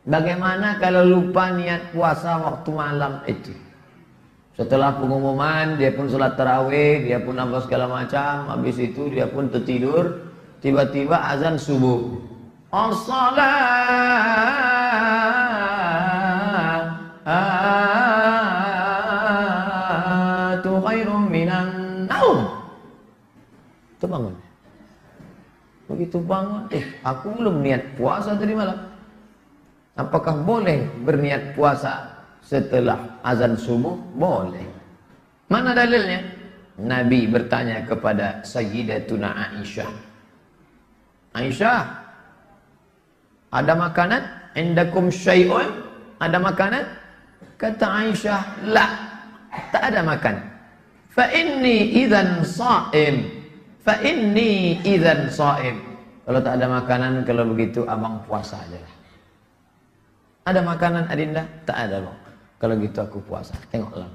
Bagaimana kalau lupa niat puasa waktu malam itu? Setelah pengumuman, dia pun sholat tarawih, dia pun apa segala macam. Habis itu dia pun tertidur. Tiba-tiba azan subuh. As-salatu khairum minan naum. Itu bangun. Begitu bangun, aku belum niat puasa tadi malam. Apakah boleh berniat puasa setelah azan subuh? Boleh. Mana dalilnya? Nabi bertanya kepada Sayyidatuna Aisyah. Aisyah, ada makanan? Indakum syai'un? Ada makanan? Kata Aisyah, la, tak ada makan. Fa inni idzan sha'im. Fa inni idzan sha'im. Kalau tak ada makanan, kalau begitu abang puasa aja lah. Ada makanan Adinda? Tak ada bang. Kalau gitu aku puasa. Tengoklah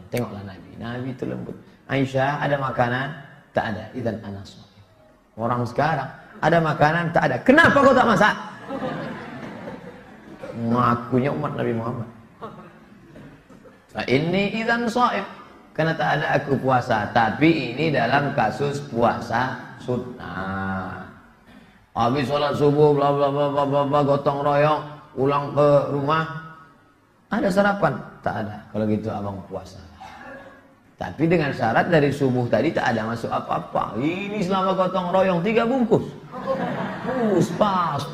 Nabi. Nabi itu lembut. Aisyah, ada makanan? Tak ada. Idzan ana sha'im. Orang sekarang ada makanan, tak ada. Kenapa kau tak masak? Ngakunya umat Nabi Muhammad. Fa inni idzan sha'im. Karena tak ada aku puasa. Tapi ini dalam kasus puasa sunnah. Habis sholat subuh, bla bla bla bla bla, gotong royong, pulang ke rumah, ada sarapan? Tak ada. Kalau gitu abang puasa. Tapi dengan syarat dari subuh tadi tak ada masuk apa-apa. Ini selama gotong royong 3 bungkus. Puspas.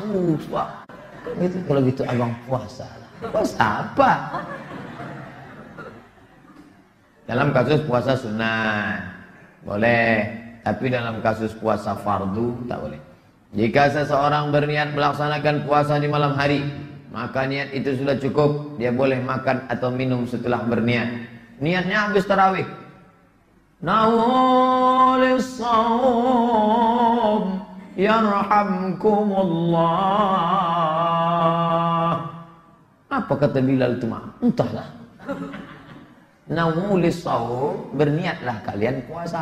Gitu. Kalau gitu abang puasa. Puasa apa? Dalam kasus puasa sunnah boleh, tapi dalam kasus puasa fardu tak boleh. Jika seseorang berniat melaksanakan puasa di malam hari, maka niat itu sudah cukup. Dia boleh makan atau minum setelah berniat. Niatnya habis tarawih. Nawalis saum yarhamkumullah. Apa kata Bilal itu mah? Entahlah. Nawalis saum, berniatlah kalian puasa,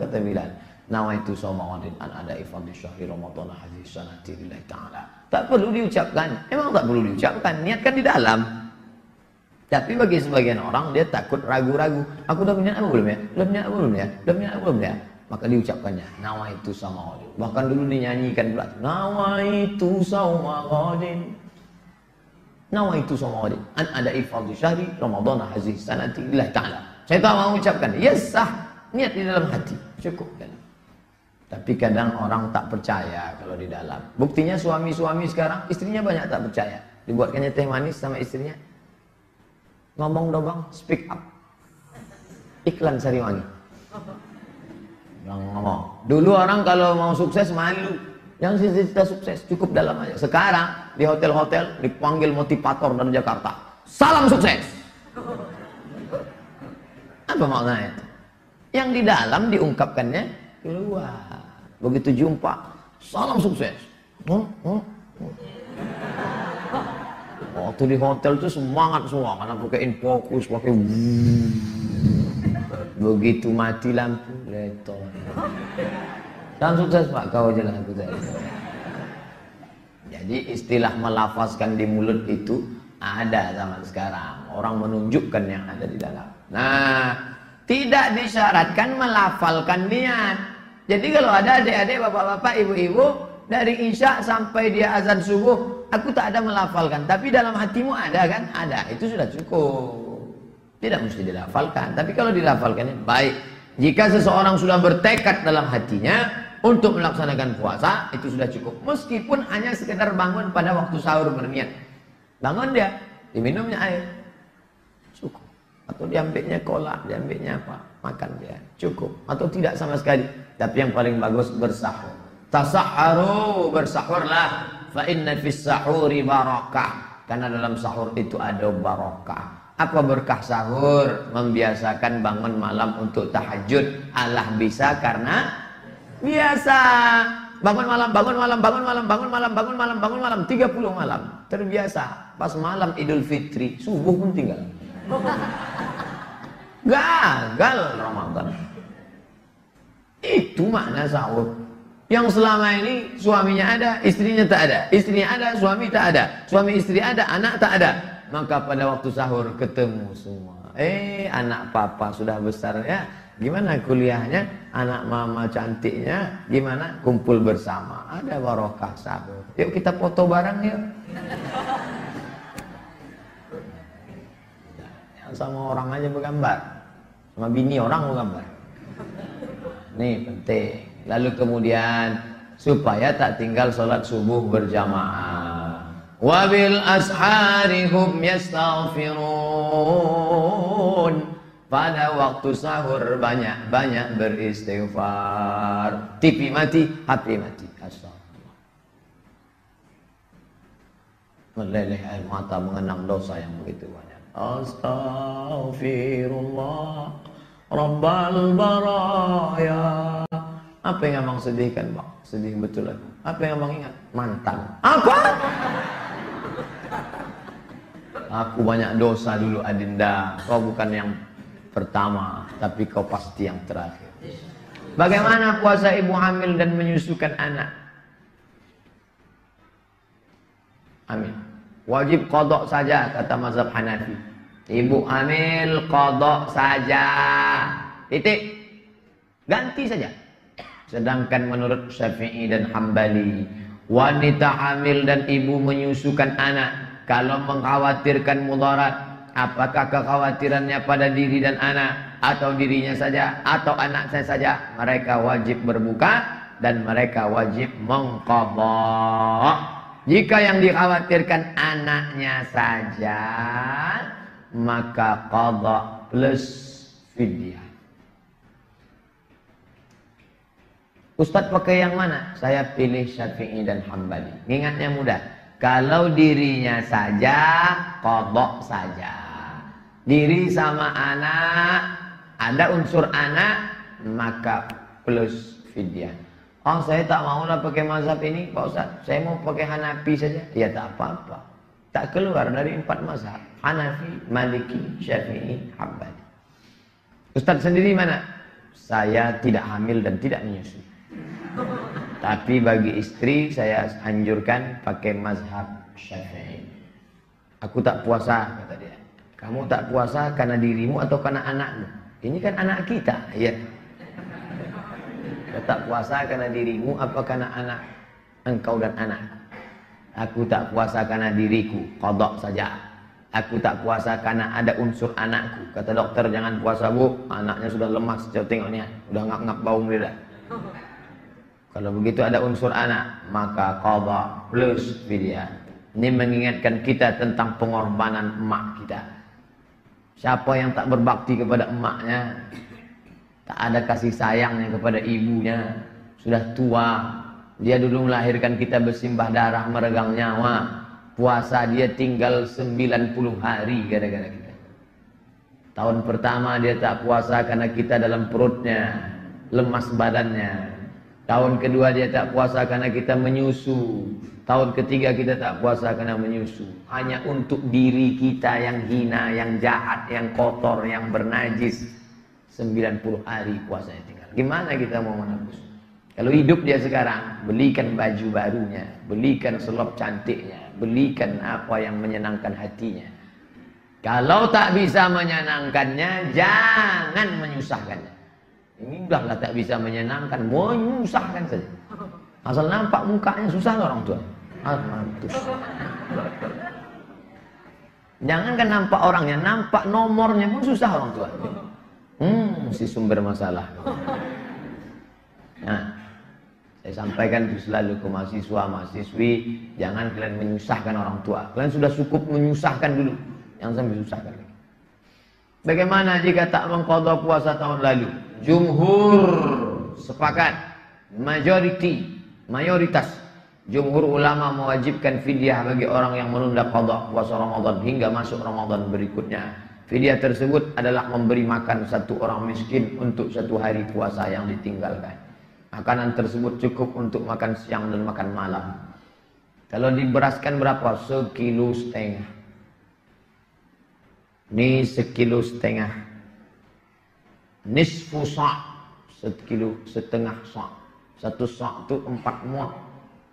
kata Bilal. Nawaitu shaumawadin an ada ifadhi syahri Ramadan hadhihi sanati lillahi ta'ala. Tak perlu diucapkan. Memang tak perlu diucapkan. Niatkan di dalam. Tapi bagi sebagian orang dia takut ragu-ragu. Aku dah berniat apa belum ya? Belum niat apa belum ya? Belum niat apa belum ya? Maka diucapkannya. Nawaitu shaumawadin. Bahkan dulu dinyanyikan pula. Nawaitu shaumawadin. Nawaitu shaumawadin an ada ifadhi syahri Ramadan hadhihi sanati lillahi ta'ala. Saya tak mau ucapkan. Yes, sah. Niat di dalam hati. Cukup kan? Tapi kadang orang tak percaya kalau di dalam. Buktinya suami-suami sekarang, istrinya banyak tak percaya. Dibuatkannya teh manis sama istrinya. Ngomong dobang, speak up. Iklan Sariwangi. Ngomong. Dulu orang kalau mau sukses malu. Yang cerita sukses, cukup dalam aja. Sekarang, di hotel-hotel, dipanggil motivator dari Jakarta. Salam sukses! Apa maknanya? Yang di dalam diungkapkannya keluar. Begitu jumpa, salam sukses. Waktu di hotel itu semangat semua, karena pakai infokus, pakai begitu mati lampu, leto. Salam sukses Pak, kau jalan aku tadi. Jadi istilah melafazkan di mulut itu ada zaman sekarang. Orang menunjukkan yang ada di dalam. Nah, tidak disyaratkan melafalkan niat. Jadi kalau ada adik-adik, bapak-bapak, ibu-ibu, dari isya sampai dia azan subuh, aku tak ada melafalkan. Tapi dalam hatimu ada kan? Ada. Itu sudah cukup. Tidak mesti dilafalkan. Tapi kalau dilafalkan, baik. Jika seseorang sudah bertekad dalam hatinya untuk melaksanakan puasa, itu sudah cukup. Meskipun hanya sekedar bangun pada waktu sahur berniat. Bangun dia, diminumnya air. Cukup. Atau diambilnya kolak, diambilnya apa, makan dia, cukup. Atau tidak sama sekali. Tapi yang paling bagus bersahur. Tasahharu, bersahurlah. Fa inna fis sahuri barakah. Karena dalam sahur itu ada barakah. Apa berkah sahur? Membiasakan bangun malam untuk tahajud. Allah bisa karena biasa. Bangun malam, bangun malam, bangun malam, bangun malam, bangun malam, bangun malam, 30 malam. Terbiasa. Pas malam Idul Fitri, subuh pun tinggal. Gagal Ramadan. Itu makna sahur. Yang selama ini suaminya ada, istrinya tak ada. Istrinya ada, suami tak ada. Suami istri ada, anak tak ada. Maka pada waktu sahur ketemu semua. Anak papa sudah besar ya. Gimana kuliahnya? Anak mama cantiknya. Gimana? Kumpul bersama. Ada barokah sahur. Yuk kita foto bareng yuk. Yang sama orang aja bergambar. Sama bini orang bergambar. Nih penting. Lalu kemudian supaya tak tinggal sholat subuh berjamaah. Wabil ashari hum yastaghfirun. Pada waktu sahur banyak-banyak beristighfar. TV mati, HP mati. Astagfirullah. Meleleh air mata mengenang dosa yang begitu banyak. Astagfirullah Rabbal baraya. Apa yang abang sedihkan bang? Sedih betul aku. Apa yang abang ingat? Mantan. Apa? Aku banyak dosa dulu Adinda. Kau bukan yang pertama, tapi kau pasti yang terakhir. Bagaimana puasa ibu hamil dan menyusukan anak? Amin. Wajib qadha saja kata mazhab Hanafi. Ibu hamil qadha saja. Titik. Ganti saja. Sedangkan menurut Syafi'i dan Hambali, wanita hamil dan ibu menyusukan anak kalau mengkhawatirkan mudarat, apakah kekhawatirannya pada diri dan anak atau dirinya saja atau anaknya saja, mereka wajib berbuka dan mereka wajib mengqadha. Jika yang dikhawatirkan anaknya saja, maka qadha plus fidyah. Ustadz pakai yang mana? Saya pilih Syafi'i dan Hambali. Ingatnya mudah. Kalau dirinya saja, qadha saja. Diri sama anak, ada unsur anak, maka plus fidyah. Oh, saya tak maulah pakai mazhab ini, Pak Ustadz. Saya mau pakai Hanafi saja. Ya tak apa-apa. Tak keluar dari 4 mazhab. Hanafi, Maliki, Syafi'i, Hambali. Ustadz sendiri mana? Saya tidak hamil dan tidak menyusui. Tapi bagi istri saya anjurkan pakai mazhab Syafi'i. Aku tak puasa, kata dia. Kamu tak puasa karena dirimu atau karena anakmu? Ini kan anak kita, ya. Kau tak puasa karena dirimu apa karena anak engkau dan anak? Aku tak puasa karena diriku, qadha saja. Aku tak puasa karena ada unsur anakku. Kata dokter, jangan puasa bu, anaknya sudah lemas. Coba tengoknya, udah ngap-ngap bau lidah. Kalau begitu ada unsur anak, maka qadha plus fidyah. Ini mengingatkan kita tentang pengorbanan emak kita. Siapa yang tak berbakti kepada emaknya, tak ada kasih sayangnya kepada ibunya, sudah tua, dia dulu melahirkan kita bersimbah darah, meregang nyawa, puasa dia tinggal 90 hari gara-gara kita. Tahun pertama dia tak puasa karena kita dalam perutnya, lemas badannya. Tahun kedua dia tak puasa karena kita menyusu. Tahun ketiga kita tak puasa karena menyusu. Hanya untuk diri kita yang hina, yang jahat, yang kotor, yang bernajis. 90 hari puasanya tinggal. Gimana kita mau menebus? Kalau hidup dia sekarang, belikan baju barunya, belikan selop cantiknya, belikan apa yang menyenangkan hatinya. Kalau tak bisa menyenangkannya, jangan menyusahkannya. Ini udahlah tak bisa menyenangkan, menyusahkan saja. Asal nampak mukanya susah orang tua. Jangan kan nampak orangnya, nampak nomornya pun susah orang tua. Si sumber masalah. Nah, saya sampaikan itu selalu ke mahasiswa, mahasiswi, jangan kalian menyusahkan orang tua. Kalian sudah cukup menyusahkan dulu, jangan sampai susahkan lagi. Bagaimana jika tak mengqadha puasa tahun lalu? Jumhur sepakat, mayoritas jumhur ulama mewajibkan fidyah bagi orang yang menunda qadha puasa Ramadan hingga masuk Ramadan berikutnya. Fidyah tersebut adalah memberi makan satu orang miskin untuk 1 hari puasa yang ditinggalkan. Makanan tersebut cukup untuk makan siang dan makan malam. Kalau diberaskan berapa? 1,5 kilo. Ini 1,5 kilo. Nisfu sa', 1,5 kilo sa'. Satu sa' itu 4 mud.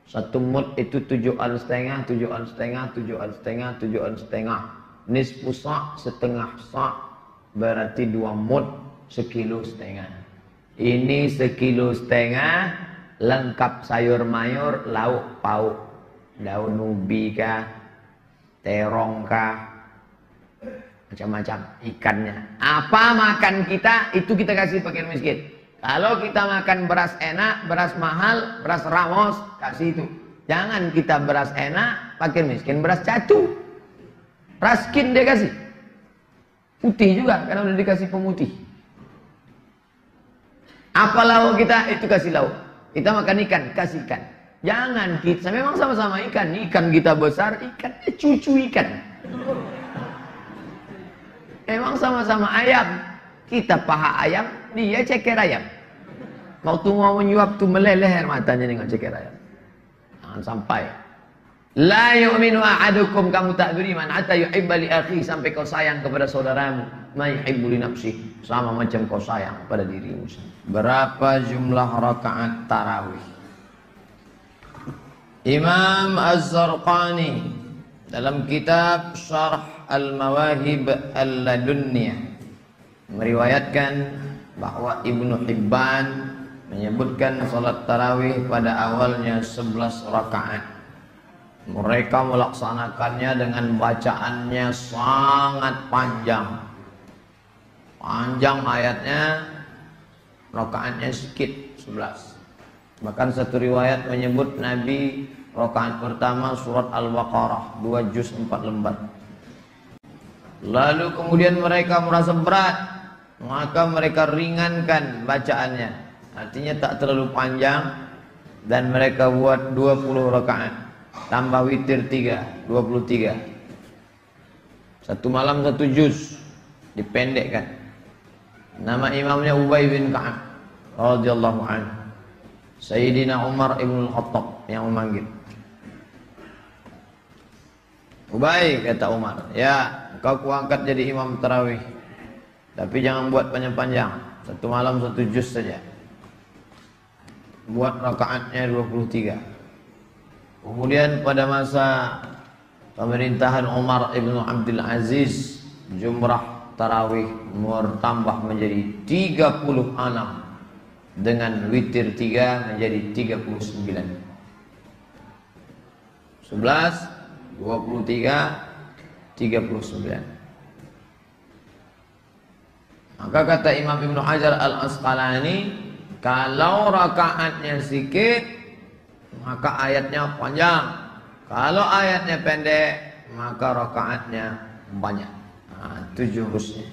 Satu mud itu 7 on setengah, 7 on setengah, 7 on setengah, 7 on setengah. Nisfu sa', setengah sa', berarti 2 mud, 1,5 kilo. Ini 1,5 kilo, lengkap sayur mayur, lauk pauk, daun ubi kah, terong kah, macam-macam ikannya. Apa makan kita, itu kita kasih fakir miskin. Kalau kita makan beras enak, beras mahal, beras ramos, kasih itu. Jangan kita beras enak, fakir miskin, beras catu. Raskin dia kasih. Putih juga, karena udah dikasih pemutih. Apa lauk kita, itu kasih lauk. Kita makan ikan, kasih ikan. Jangan kita, memang sama-sama ikan. Ikan kita besar, ikan cucu ikan. Memang sama-sama ayam. Kita paha ayam, dia ceker ayam. Waktu mau menyuap tuh meleleh air matanya dengan ceker ayam. Jangan sampai. La yu'minu ahadukum, kamu tak beriman hatta yuhibba li akhi, sampai kau sayang kepada saudaramu ma yuhibbu li nafsi, sama macam kau sayang pada dirimu. Berapa jumlah rakaat tarawih? Imam Az-Zarqani dalam kitab Syarh Al-Mawahib Al-Ladunniyah meriwayatkan bahwa Ibnu Hibban menyebutkan salat tarawih pada awalnya 11 rakaat. Mereka melaksanakannya dengan bacaannya sangat panjang. Panjang ayatnya, rakaatnya sedikit, 11. Bahkan satu riwayat menyebut Nabi rakaat pertama surat Al-Baqarah 2 juz 4 lembar. Lalu kemudian mereka merasa berat, maka mereka ringankan bacaannya. Artinya tak terlalu panjang, dan mereka buat 20 rakaat. Tambah witir 3, 23. Satu malam 1 juz, dipendekkan. Nama imamnya Ubay bin Ka'ab radhiyallahu anhu. Sayyidina Umar ibn al-Khattab yang memanggil. Ubay, kata Umar, ya kau kuangkat jadi imam tarawih, tapi jangan buat panjang-panjang. Satu malam 1 juz saja. Buat rakaatnya 23. Kemudian pada masa pemerintahan Umar ibn Abdul Aziz, jumrah tarawih bertambah menjadi 36 dengan witir 3 menjadi 39. 11, 23, 39. Maka kata Imam Ibnu Hajar Al-Asqalani, kalau rakaatnya sedikit maka ayatnya panjang. Kalau ayatnya pendek maka rakaatnya banyak. Nah, itu jurusnya.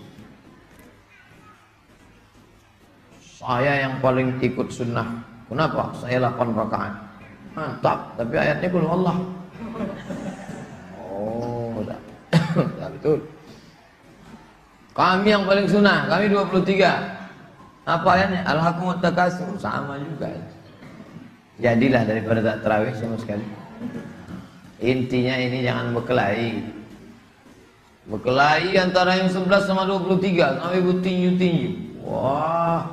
Saya yang paling ikut sunnah. Kenapa? Saya 8 rakaat. Mantap, tapi ayatnya qul Allah. Oh, dah. Betul. Kami yang paling sunnah, kami 23. Apa ayatnya? Al-Hakumut Takasur, sama juga. Jadilah daripada tak tarawih sama sekali. Intinya ini jangan berkelahi. Berkelahi antara yang 11 sama 23, kami bertinju-tinju. Wah,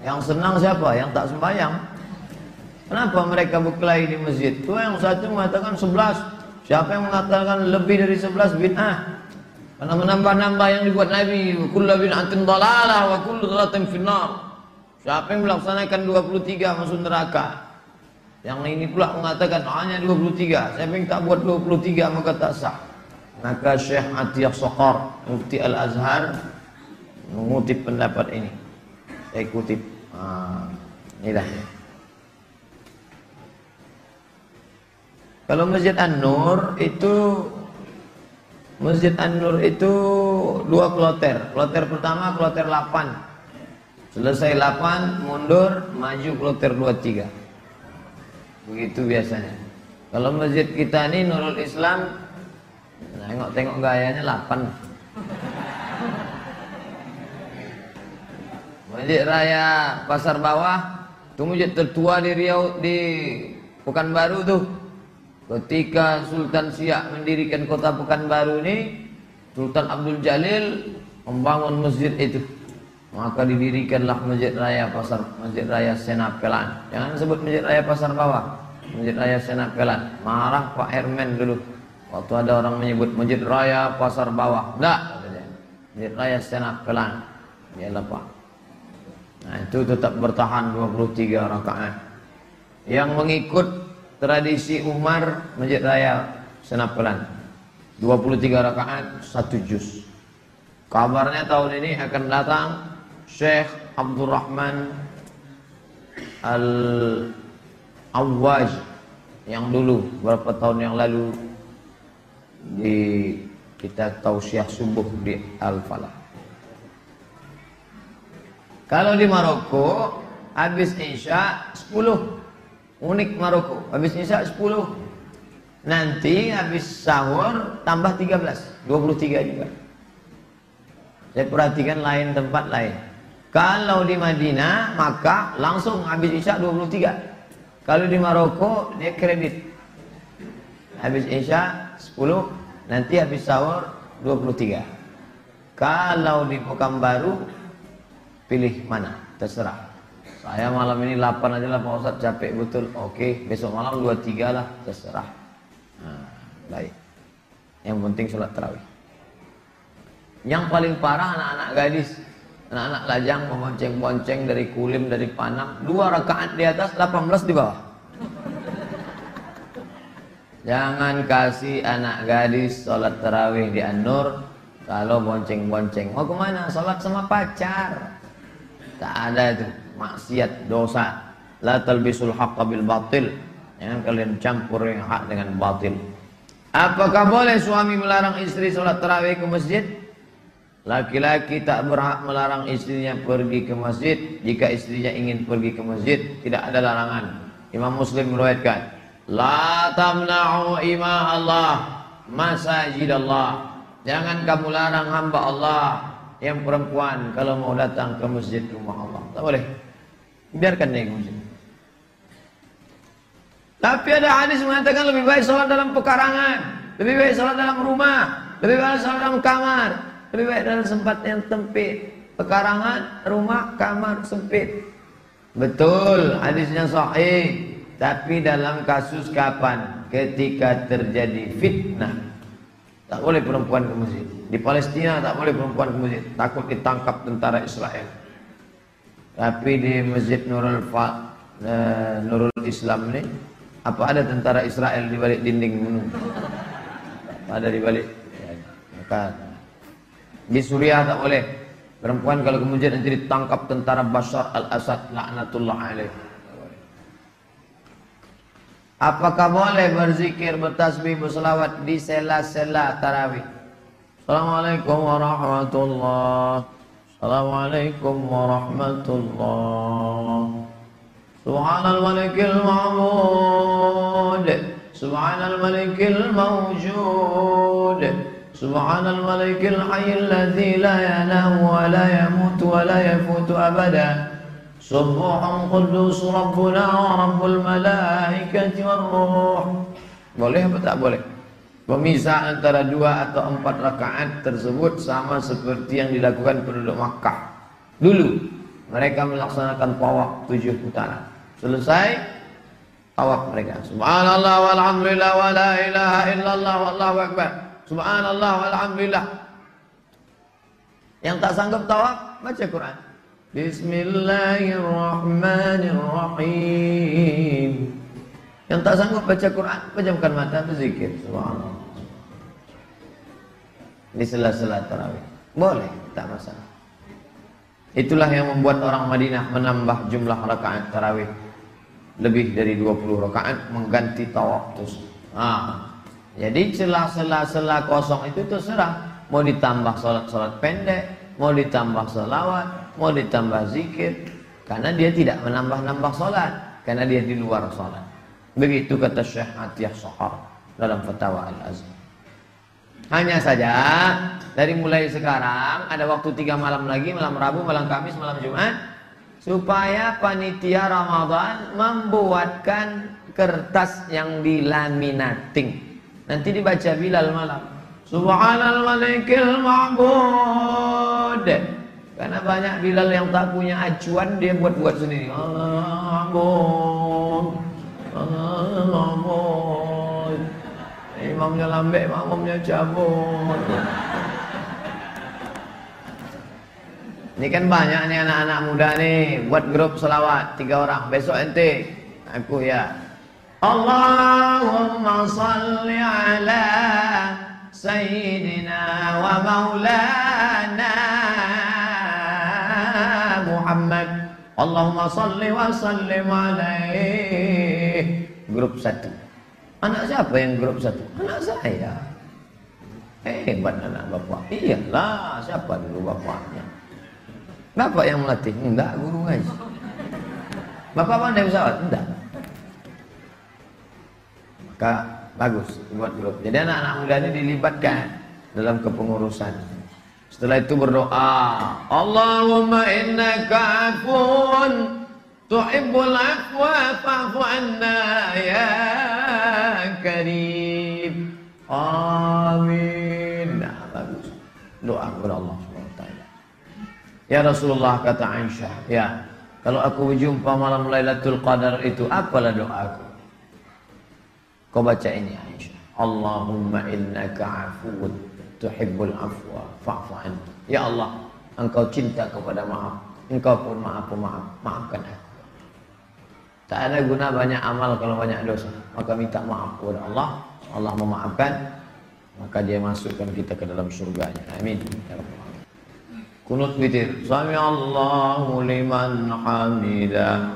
yang senang siapa? Yang tak sembahyang. Kenapa mereka berkelahi di masjid? Tuh yang satu mengatakan 11. Siapa yang mengatakan lebih dari 11 bid'ah? Karena menambah-nambah yang dibuat Nabi. Kullu bid'atin dhalalah wa kullu dhalalatin finnar. Siapa yang melaksanakan 23 masuk neraka? Yang ini pula mengatakan hanya 23. Siapa yang tak buat 23 maka tak sah. Maka Syekh Atiyah Sokhar, Mufti Al-Azhar, mengutip pendapat ini. Saya kutip. Inilah. Kalau Masjid An-Nur itu dua kloter. Kloter pertama kloter 8. Selesai 8 mundur maju kloter 23. Begitu biasanya. Kalau masjid kita ini Nurul Islam, tengok gayanya 8. Masjid Raya Pasar Bawah, itu masjid tertua di Riau, di Pekanbaru tuh. Ketika Sultan Siak mendirikan kota Pekanbaru ini, Sultan Abdul Jalil membangun masjid itu. Maka didirikanlah Masjid Raya Senapelan. Jangan sebut Masjid Raya Pasar Bawah, Masjid Raya Senapelan. Marah Pak Hermen dulu waktu ada orang menyebut Masjid Raya Pasar Bawah. Enggak, Masjid Raya Senapelan. Ya Pak. Nah, itu tetap bertahan 23 rakaat. Yang mengikut tradisi Umar, Masjid Raya Senapelan 23 rakaat 1 juz. Kabarnya tahun ini akan datang Syekh Abdurrahman Al-Awwaj yang dulu beberapa tahun yang lalu di kita tausiah subuh di Al-Falah. Kalau di Maroko habis Isya 10. Unik Maroko, habis Isya 10. Nanti habis sahur tambah 13, 23 juga. Saya perhatikan lain tempat lain. Kalau di Madinah, maka langsung habis Isya 23. Kalau di Maroko, dia kredit. Habis Isya 10, nanti habis sahur 23. Kalau di Pekanbaru, pilih mana? Terserah. Saya malam ini 8 aja lah Pak Ustadz, capek betul. Oke, besok malam 23 lah, terserah. Nah, baik. Yang penting sholat tarawih. Yang paling parah anak-anak gadis, anak-anak lajang membonceng-bonceng dari Kulim, dari Panam, 2 rakaat di atas, 18 di bawah. Jangan kasih anak gadis sholat tarawih di An-Nur kalau bonceng-bonceng. Mau kemana? Sholat sama pacar. Tak ada itu, maksiat, dosa. La talbisul haqqa bil batil. Jangan kalian campur yang hak dengan batil. Apakah boleh suami melarang istri sholat tarawih ke masjid? Laki-laki tak berhak melarang istrinya pergi ke masjid. Jika istrinya ingin pergi ke masjid, tidak ada larangan. Imam Muslim meriwayatkan, la tamna'u ima Allah masajid Allah. Jangan kamu larang hamba Allah yang perempuan kalau mau datang ke masjid rumah Allah. Tak boleh. Biarkan dia ke masjid. Tapi ada hadis mengatakan lebih baik sholat dalam pekarangan, lebih baik sholat dalam rumah, lebih baik sholat dalam kamar, lebih baik dalam tempat yang sempit. Pekarangan, rumah, kamar sempit. Betul, hadisnya sahih. Tapi dalam kasus kapan? Ketika terjadi fitnah, tak boleh perempuan ke masjid. Di Palestina tak boleh perempuan ke masjid, takut ditangkap tentara Israel. Tapi di Masjid Nurul Islam ini, apa ada tentara Israel di balik dinding gunung? Ada di balik. Maka di Suriah tak boleh perempuan kalau ke masjid nanti ditangkap tentara Bashar al-Assad laknatullah alaih. Apakah boleh berzikir, bertasbih, berselawat di sela-sela tarawih? Assalamualaikum warahmatullahi wabarakatuh. Assalamualaikum warahmatullahi. Subhanal malikil ma'bud, subhanal malikil mawjud, subhanal malikil hayyil ladzi la yanamu wa la yamutu wa la yafutu abada. Subhan quddus rabbuna wa rabbul malaikati war ruh. Boleh apa tak boleh? Pemisah antara 2 atau 4 rakaat tersebut sama seperti yang dilakukan penduduk Makkah. Dulu mereka melaksanakan tawaf 7 putaran. Selesai tawaf mereka, subhanallah walhamdulillah wa la ilaha illallah wallahu akbar. Subhanallah walhamdulillah. Yang tak sanggup tawaf, baca Quran. Bismillahirrahmanirrahim. Yang tak sanggup baca Quran, pejamkan mata, berzikir subhanallah di sela-sela tarawih. Boleh, tak masalah. Itulah yang membuat orang Madinah menambah jumlah rakaat tarawih lebih dari 20 rakaat, mengganti tawaf terus. Jadi sela-sela kosong itu terserah. Mau ditambah salat-salat pendek, mau ditambah selawat, mau ditambah zikir, karena dia tidak menambah-nambah salat, karena dia di luar salat. Begitu kata Syekh Atiyah Shahar dalam Fatwa Al-Azhar. Hanya saja dari mulai sekarang ada waktu 3 malam lagi, malam Rabu, malam Kamis, malam Jumat, supaya panitia Ramadan membuatkan kertas yang dilaminating. Nanti dibaca Bilal malam. Subhanal malikil ma'bud, Karena banyak Bilal yang tak punya acuan, dia buat-buat sendiri. Amun, amun. Imamnya lambe, makmumnya cabut. Ini kan banyak nih anak-anak muda nih buat grup selawat 3 orang. Besok ente, aku ya. Allahumma salli ala Sayyidina wa maulana Muhammad. Allahumma salli wa sallim alaih. Grup 1. Anak siapa yang grup 1? Anak saya. Hebat anak bapak. Iyalah, siapa dulu bapaknya? Bapak yang melatih? Enggak, guru guys. Bapak pandai pesawat? Enggak. Maka bagus buat grup. Jadi anak-anak muda ini dilibatkan dalam kepengurusan. Setelah itu berdoa, Allahumma innaka afun tuhibbul afwa fa'fu anna ya karim. Amin. Nah, bagus. Doa kepada Allah SWT. Ya Rasulullah, kata Aisyah, ya, kalau aku berjumpa malam Lailatul Qadar itu, apalah doaku? Kau baca ini Aisyah. Allahumma innaka afuwun tuhibbul afwa fa'fu anni. Ya Allah, engkau cinta kepada maaf, engkau pun maaf, maafkan aku. Tak ada guna banyak amal kalau banyak dosa. Maka minta maaf kepada Allah, Allah memaafkan, maka dia masukkan kita ke dalam surganya. Amin. Ya Rabbal. Kunut witir. Sami Allahu liman hamidah.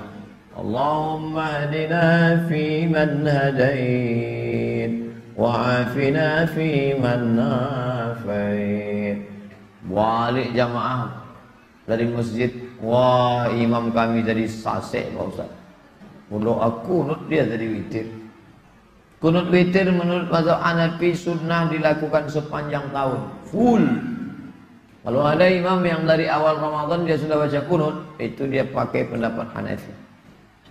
Allahumma hadina fi man hadait wa afina fi man afait. Balik jamaah dari masjid. Wah, imam kami jadi sasek Pak Ustaz. Berdoa kunut dia jadi witir. Kunut witir menurut mazhab Hanafi sunnah dilakukan sepanjang tahun. Full. Kalau ada imam yang dari awal Ramadan dia sudah baca kunut, itu dia pakai pendapat Hanafi.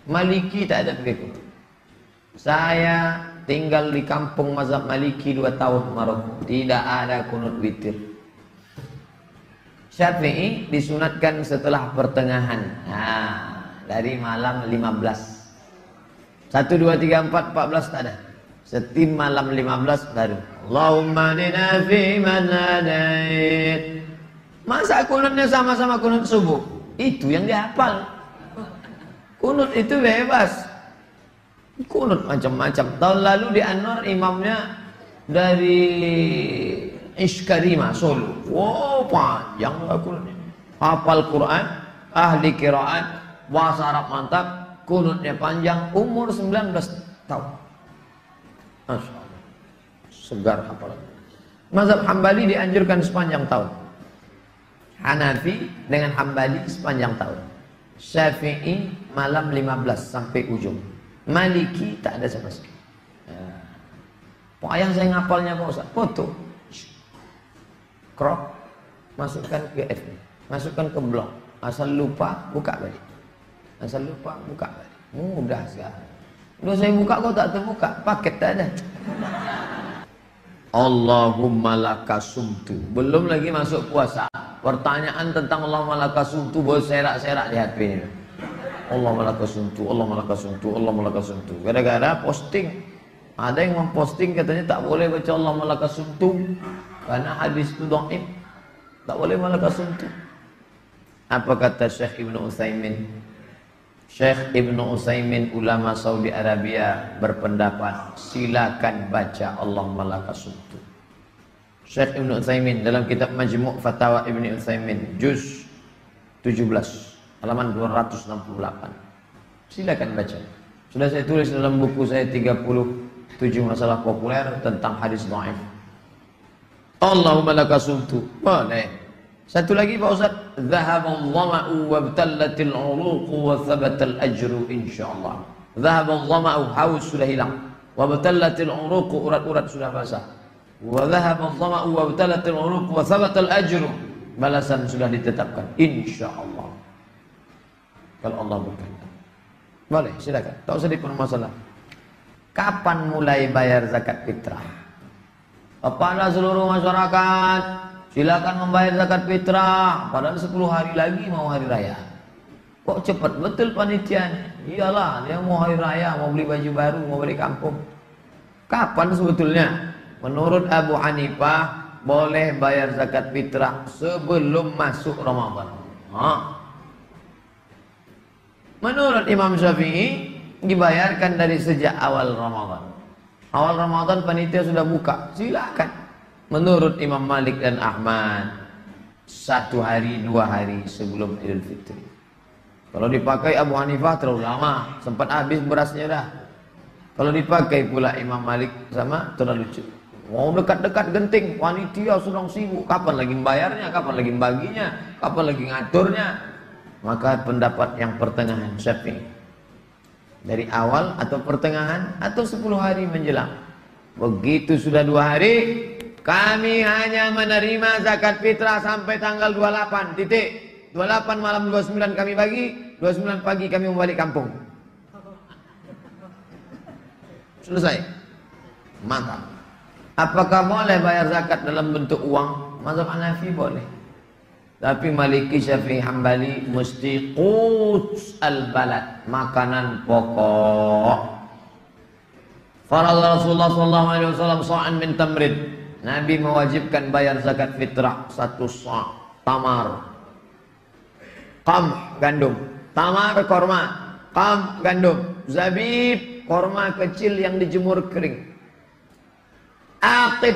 Maliki tak ada pakai kunut. Saya tinggal di kampung mazhab Maliki 2 tahun Maroko, tidak ada kunut witir. Syafi'i disunatkan setelah pertengahan. Nah, dari malam 15. 1 2 3 4 14 tak ada. Setiap malam 15 baru. Allahumma hadina fi man hadait. Masa kunutnya sama-sama kunut subuh? Itu yang dihafal. Kunut itu bebas. Kunut macam-macam. Tahun lalu di Anwar imamnya dari Ishkarima Solo. Wow, panjang kunutnya. Hafal Quran, ahli qiraat, bahasa Arab mantap, kunutnya panjang, umur 19 tahun. Masya Allah. Segar hafalan. Mazhab Hambali dianjurkan sepanjang tahun. Hanafi dengan Hambali sepanjang tahun. Syafi'i malam 15 sampai ujung. Maliki tak ada sama sekali. Pokoknya yang saya ngapalnya Pak Ustaz, foto, crop, masukkan ke FB, masukkan ke blog. Asal lupa buka balik. Asal lupa buka balik. Mudah sekali. Udah saya buka kok tak terbuka, paket tak ada. Allahumma lakasumtu. Belum lagi masuk puasa. Pertanyaan tentang Allahumma lakasumtu boleh serak-serak di HP ini. Allahumma lakasumtu, Allahumma lakasumtu, Allahumma lakasumtu. Gara-gara posting. Ada yang memposting katanya tak boleh baca Allahumma lakasumtu karena hadis itu dhaif. Tak boleh lakasumtu. Apa kata Syekh Ibnu Utsaimin? Syekh Ibnu Utsaimin ulama Saudi Arabia berpendapat silakan baca Allahumma lakasumtu. Syekh Ibnu Utsaimin dalam kitab Majmu' Fatawa Ibnu Utsaimin juz 17 halaman 268. Silakan baca. Sudah saya tulis dalam buku saya 37 masalah populer tentang hadis dhaif. Allahumma lakasumtu. Boleh. Satu lagi Pak Ustaz, dhahabal dhama'u wabtallatil 'uruqu wa thabatal ajru insyaallah. Dhahabal dhama'u, haus sudah hilang. Wabtallatil 'uruqu, urat-urat sudah basah. Wa dhahabal dhama'u wabtallatil 'uruqu wa thabatal ajru, balasan sudah ditetapkan insyaallah. Kalau Allah berkehendak. Boleh, silakan. Tak usah dipermasalah. Kapan mulai bayar zakat fitrah? Kepada seluruh masyarakat silakan membayar zakat fitrah. Padahal 10 hari lagi mau hari raya. Kok cepat betul panitianya? Iyalah, dia mau hari raya, mau beli baju baru, mau balik kampung. Kapan sebetulnya? Menurut Abu Hanifah boleh bayar zakat fitrah sebelum masuk Ramadan. Menurut Imam Syafi'i dibayarkan dari sejak awal Ramadan. Awal Ramadan panitia sudah buka, silakan. Menurut Imam Malik dan Ahmad 1 hari 2 hari sebelum Idul Fitri. Kalau dipakai Abu Hanifah terlalu lama, sempat habis berasnya dah. Kalau dipakai pula Imam Malik sama terlalu cepat. Mau dekat-dekat genting, panitia sedang sibuk, kapan lagi membayarnya, kapan lagi membaginya, kapan lagi ngaturnya. Maka pendapat yang pertengahan Syafi'i, dari awal atau pertengahan atau 10 hari menjelang. Begitu sudah 2 hari, kami hanya menerima zakat fitrah sampai tanggal 28 titik. 28 malam 29 kami bagi, 29 pagi kami balik kampung. Selesai. Mantap. Apakah boleh bayar zakat dalam bentuk uang? Mazhab Hanafi boleh. Tapi Maliki, Syafi'i, Hambali mesti quts al-balad, makanan pokok. Faradha Rasulullah sallallahu alaihi wasallam sa'an min tamrid. Nabi mewajibkan bayar zakat fitrah 1 sa' tamar. Qamh gandum, tamar korma, qamh gandum, zabib korma kecil yang dijemur kering. Aqid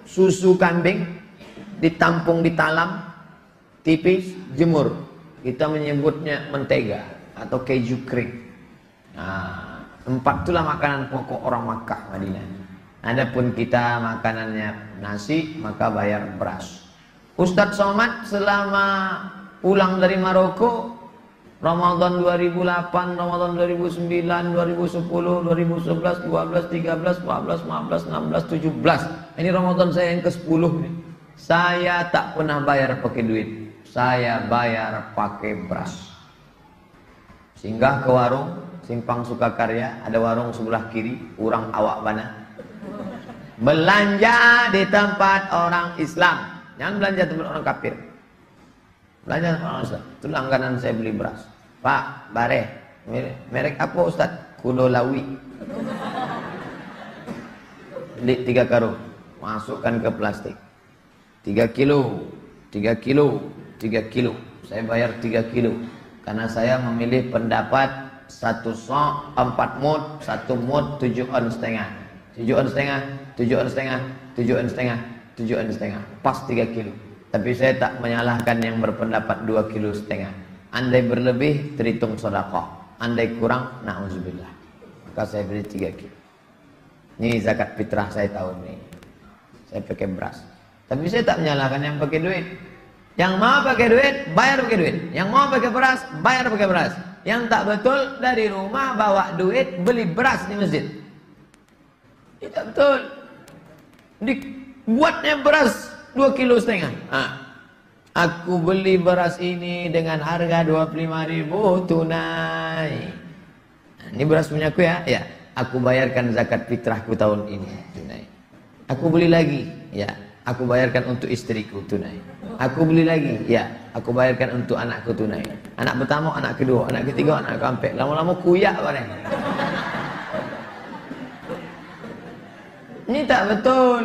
susu kambing ditampung di talam tipis jemur, kita menyebutnya mentega atau keju kering. Nah, 4 itulah makanan pokok orang Makkah Madinah. Adapun kita makanannya nasi, maka bayar beras. Ustadz Somad selama pulang dari Maroko, Ramadan 2008, Ramadan 2009, 2010, 2011, 12, 13, 14, 15, 16, 17. Ini Ramadan saya yang ke-10 nih. Saya tak pernah bayar pakai duit. Saya bayar pakai beras. Singgah ke warung Simpang Sukakarya, ada warung sebelah kiri, urang awak bana. Belanja di tempat orang Islam. Jangan belanja tempat orang kafir. Belanja tempat orang Islam. Itu langganan saya beli beras. Pak, bare, merek apa Ustaz? Kudolawi. Beli 3 karung, masukkan ke plastik. 3 kilo, 3 kilo, 3 kilo. Saya bayar 3 kilo. Karena saya memilih pendapat 1 sok 4 mud, 1 mud 7 on setengah. 7 on setengah, 7 on setengah, 7 on setengah, 7 on setengah. Pas 3 kilo. Tapi saya tak menyalahkan yang berpendapat 2 kilo setengah. Andai berlebih terhitung sedekah, andai kurang na'udzubillah. Maka saya beli 3 kilo. Ini zakat fitrah saya tahun ini. Saya pakai beras. Tapi saya tak menyalahkan yang pakai duit. Yang mau pakai duit, bayar pakai duit. Yang mau pakai beras, bayar pakai beras. Yang tak betul dari rumah bawa duit beli beras di masjid. Tidak betul. Dibuatnya beras 2 kilo setengah. Aku beli beras ini dengan harga 25.000 tunai. Ini beras punya aku ya? Ya. Aku bayarkan zakat fitrahku tahun ini tunai. Aku beli lagi, ya. Aku bayarkan untuk istriku tunai. Aku beli lagi, ya. Aku bayarkan untuk anakku tunai. Anak pertama, anak kedua, anak ketiga, anak keempat. Lama-lama kuyak barang. Ini tak betul.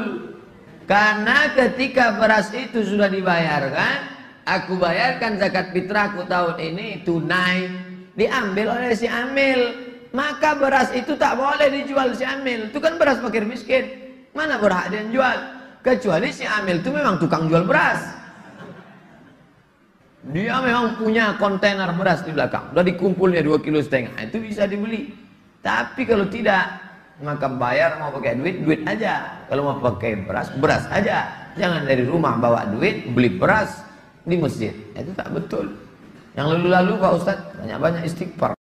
Karena ketika beras itu sudah dibayarkan, aku bayarkan zakat fitrahku tahun ini tunai, diambil oleh si amil, maka beras itu tak boleh dijual si amil. Itu kan beras fakir miskin, mana berhak dia jual? Kecuali si amil itu memang tukang jual beras. Dia memang punya kontainer beras di belakang, udah dikumpulnya 2,5 kilo, itu bisa dibeli. Tapi kalau tidak, maka bayar mau pakai duit, duit aja. Kalau mau pakai beras, beras aja. Jangan dari rumah bawa duit, beli beras di masjid. Itu tak betul. Yang lalu-lalu Pak Ustadz, banyak-banyak istighfar.